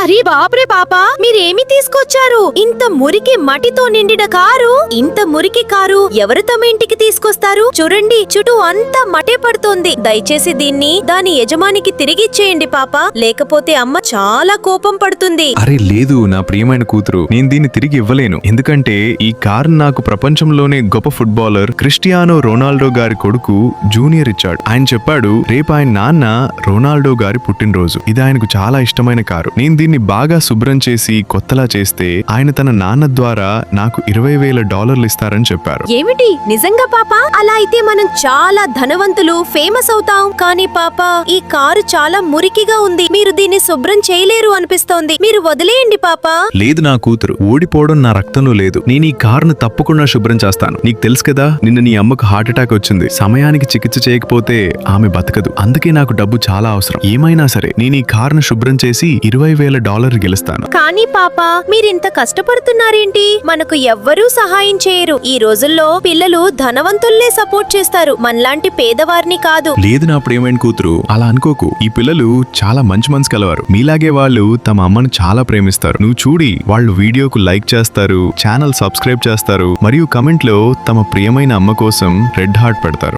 అరే బాప్రే పాపా, మీరేమి తీసుకొచ్చారు? ఇంత మురికి మట్టితో నిండిన కారు, ఇంత మురికి కారు ఎవరు తమ ఇంటికి తీసుకొస్తారు? చూడండి, చుట్టూ అంతా మటే పడుతోంది. దయచేసి దీన్ని దాని యజమానికి తిరిగిచ్చేయండి పాపా, లేకపోతే అమ్మ చాలా కోపం పడుతుంది. అరే లేదు నా ప్రియమైన కూతురు, నేను దీన్ని తిరిగి ఇవ్వలేను. ఎందుకంటే ఈ కారు నాకు ప్రపంచంలోనే గొప్ప ఫుట్బాలర్ క్రిస్టియానో రొనాల్డో గారి కొడుకు జూనియర్ ఇచ్చాడు. ఆయన చెప్పాడు రేపు ఆయన నాన్న రొనాల్డో గారి పుట్టినరోజు. ఇది ఆయనకు చాలా ఇష్టమైన కారు. నేను దీన్ని బాగా శుభ్రం చేసి కొత్తలా చేస్తే ఆయన తన నాన్న ద్వారా నాకు $20,000 ఇస్తారని చెప్పారు. ఏమిటి నిజంగా పాపా? అలా అయితే మనం చాలా ధనవంతులు, ఫేమస్ అవుతాం. కానీ పాపా, ఈ కారు చాలా మురికిగా ఉంది. మీరు దీన్ని శుభ్రం చేయలేరు అనిపిస్తోంది. మీరు వదిలేయండి పాపా. లేదు నా కూతురు, ఓడిపోవడం నా రక్తంలో లేదు. నేను ఈ కారును తప్పకుండా శుభ్రం చేస్తాను. నీకు తెలుసు కదా, నిన్న నీ అమ్మకు హార్ట్ అటాక్ వచ్చింది. సమయానికి చికిత్స చేయకపోతే ఆమె బతకదు. అందుకే నాకు డబ్బు చాలా అవసరం. ఏమైనా సరే నేను ఈ కారును శుభ్రం చేసి $20,000 గెలుస్తాను. కానీ పాపా, మీరింత కష్టపడుతున్నారేంటి? మనకు ఎవ్వరూ సహాయం చేయరు. ఈ రోజుల్లో పిల్లలు ధనవంతుల్నే సపోర్ట్ చేస్తారు, మనలాంటి పేదవారిని కాదు. లేదు నా ప్రియమైన కూతురు, అలా అనుకోకు. ఈ పిల్లలు చాలా మంచి మనసు కలవారు. మీలాగే వాళ్ళు తమ అమ్మను చాలా ప్రేమిస్తారు. నువ్వు చూడి, వాళ్ళు వీడియోకు లైక్ చేస్తారు, ఛానల్ సబ్స్క్రైబ్ చేస్తారు, మరియు కమెంట్ లో తమ ప్రియమైన అమ్మ కోసం రెడ్ హార్ట్ పెడతారు.